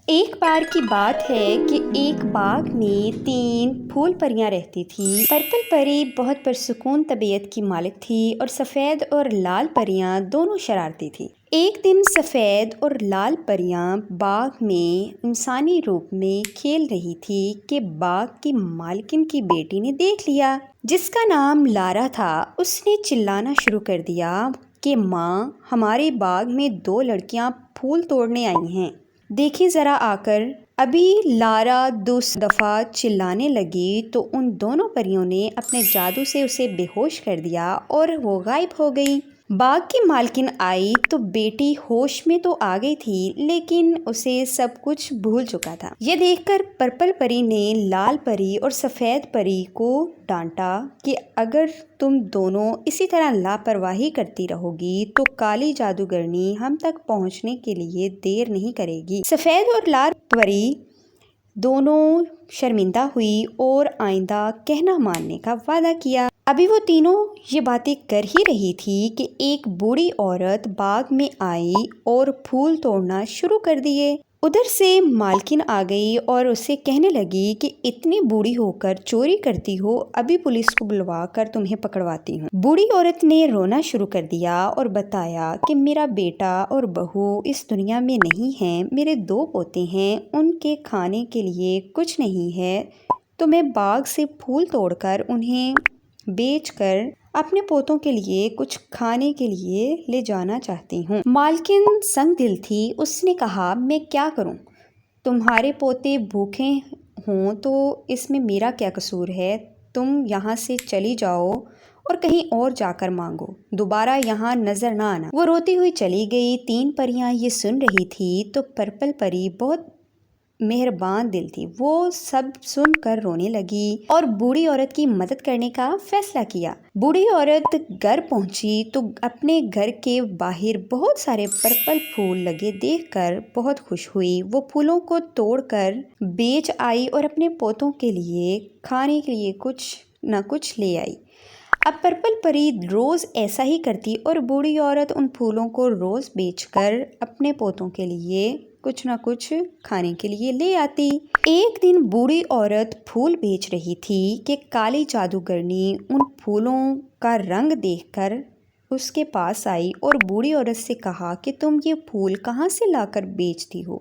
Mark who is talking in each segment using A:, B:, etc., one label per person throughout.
A: ایک بار کی بات ہے کہ ایک باغ میں 3 پھول پریاں رہتی تھی۔ پرپل پری بہت پرسکون طبیعت کی مالک تھی اور سفید اور لال پریاں دونوں شرارتی تھی۔ ایک دن سفید اور لال پریاں باغ میں انسانی روپ میں کھیل رہی تھی کہ باغ کی مالکن کی بیٹی نے دیکھ لیا، جس کا نام لارا تھا۔ اس نے چلانا شروع کر دیا کہ ماں، ہمارے باغ میں 2 لڑکیاں پھول توڑنے آئی ہیں، دیکھیں ذرا آ کر۔ ابھی لارا دوسری دفعہ چلانے لگی تو ان دونوں پریوں نے اپنے جادو سے اسے بے ہوش کر دیا اور وہ غائب ہو گئی۔ باغ کی مالکن آئی تو بیٹی ہوش میں تو آ گئی تھی، لیکن اسے سب کچھ بھول چکا تھا۔ یہ دیکھ کر پرپل پری نے لال پری اور سفید پری کو ڈانٹا کہ اگر تم دونوں اسی طرح لاپرواہی کرتی رہو گی تو کالی جادوگرنی ہم تک پہنچنے کے لیے دیر نہیں کرے گی۔ سفید اور لال پری دونوں شرمندہ ہوئی اور آئندہ کہنا ماننے کا وعدہ کیا۔ ابھی وہ تینوں یہ باتیں کر ہی رہی تھی کہ ایک بوڑھی عورت باغ میں آئی اور پھول توڑنا شروع کر دیے۔ ادھر سے مالکن آ گئی اور اسے کہنے لگی کہ اتنی بوڑھی ہو کر چوری کرتی ہو، ابھی پولیس کو بلوا کر تمہیں پکڑواتی ہوں۔ بوڑھی عورت نے رونا شروع کر دیا اور بتایا کہ میرا بیٹا اور بہو اس دنیا میں نہیں ہیں، میرے 2 پوتے ہیں، ان کے کھانے کے لیے کچھ نہیں ہے، تو میں باغ سے پھول توڑ کر انہیں بیچ کر اپنے پوتوں کے لیے کچھ کھانے کے لیے لے جانا چاہتی ہوں۔ مالکن سنگ دل تھی۔ اس نے کہا، میں کیا کروں؟ تمہارے پوتے بھوکے ہوں تو اس میں میرا کیا قصور ہے؟ تم یہاں سے چلی جاؤ اور کہیں اور جا کر مانگو، دوبارہ یہاں نظر نہ آنا۔ وہ روتی ہوئی چلی گئی۔ 3 پریاں یہ سن رہی تھی تو پرپل پری بہت مہربان دل تھی، وہ سب سن کر رونے لگی اور بوڑھی عورت کی مدد کرنے کا فیصلہ کیا۔ بوڑھی عورت گھر پہنچی تو اپنے گھر کے باہر بہت سارے پرپل پھول لگے دیکھ کر بہت خوش ہوئی۔ وہ پھولوں کو توڑ کر بیچ آئی اور اپنے پوتوں کے لیے کھانے کے لیے کچھ نہ کچھ لے آئی۔ اب پرپل پری روز ایسا ہی کرتی اور بوڑھی عورت ان پھولوں کو روز بیچ کر اپنے پوتوں کے لیے کچھ نہ کچھ کھانے کے لیے لے آتی۔ ایک دن بوڑھی عورت پھول بیچ رہی تھی کہ کالی جادوگرنی ان پھولوں کا رنگ دیکھ کر اس کے پاس آئی اور بوڑھی عورت سے کہا کہ تم یہ پھول کہاں سے لا کر بیچتی ہو؟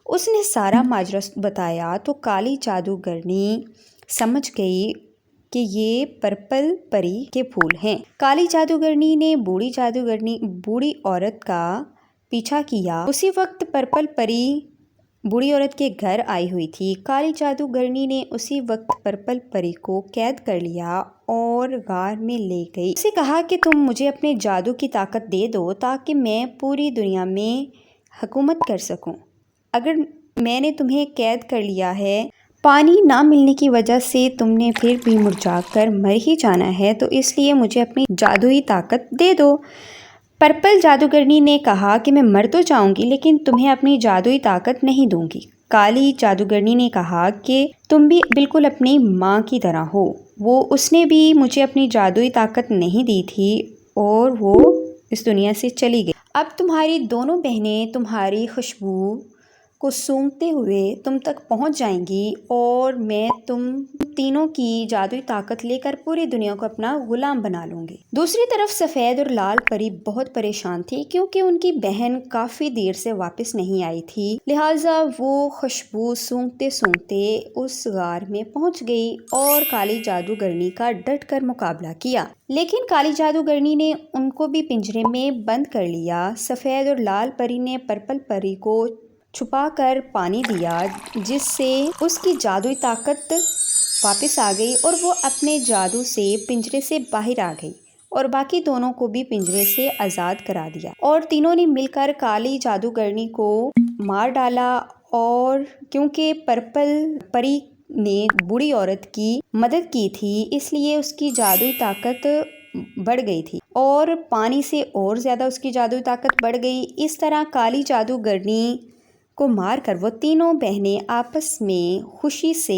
A: اس نے سارا ماجرا بتایا تو کالی جادوگرنی سمجھ گئی کہ یہ پرپل پری کے پھول ہیں۔ کالی جادوگرنی نے بوڑھی عورت کا پیچھا کیا۔ اسی وقت پرپل پری بوڑھی عورت کے گھر آئی ہوئی تھی۔ کالی جادوگرنی نے اسی وقت پرپل پری کو قید کر لیا اور غار میں لے گئی۔ اسے کہا کہ تم مجھے اپنے جادو کی طاقت دے دو تاکہ میں پوری دنیا میں حکومت کر سکوں۔ اگر میں نے تمہیں قید کر لیا ہے، پانی نہ ملنے کی وجہ سے تم نے پھر بھی مرجھا کر مر ہی جانا ہے، تو اس لیے مجھے اپنی جادوئی طاقت دے دو۔ پرپل جادوگرنی نے کہا کہ میں مر تو جاؤں گی لیکن تمہیں اپنی جادوئی طاقت نہیں دوں گی۔ کالی جادوگرنی نے کہا کہ تم بھی بالکل اپنی ماں کی طرح ہو، اس نے بھی مجھے اپنی جادوئی طاقت نہیں دی تھی اور وہ اس دنیا سے چلی گئی۔ اب تمہاری دونوں بہنیں تمہاری خوشبو کو سونگھتے ہوئے تم تک پہنچ جائیں گی اور میں تم تینوں کی جادوئی طاقت لے کر پوری دنیا کو اپنا غلام بنا لوں گی۔ دوسری طرف سفید اور لال پری بہت پریشان تھی کیونکہ ان کی بہن کافی دیر سے واپس نہیں آئی تھی، لہٰذا وہ خوشبو سونگھتے سونگھتے اس غار میں پہنچ گئی اور کالی جادوگرنی کا ڈٹ کر مقابلہ کیا، لیکن کالی جادوگرنی نے ان کو بھی پنجرے میں بند کر لیا۔ سفید اور لال پری نے پرپل پری کو چھپا کر پانی دیا، جس سے اس کی جادوئی طاقت واپس آ گئی اور وہ اپنے جادو سے پنجرے سے باہر آ گئی اور باقی دونوں کو بھی پنجرے سے آزاد کرا دیا، اور تینوں نے مل کر کالی جادوگرنی کو مار ڈالا۔ اور کیونکہ پرپل پری نے بوڑھی عورت کی مدد کی تھی اس لیے اس کی جادوئی طاقت بڑھ گئی تھی اور پانی سے اور زیادہ اس کی جادوئی طاقت بڑھ گئی۔ اس طرح کالی جادوگرنی کو مار کر وہ تینوں بہنیں آپس میں خوشی سے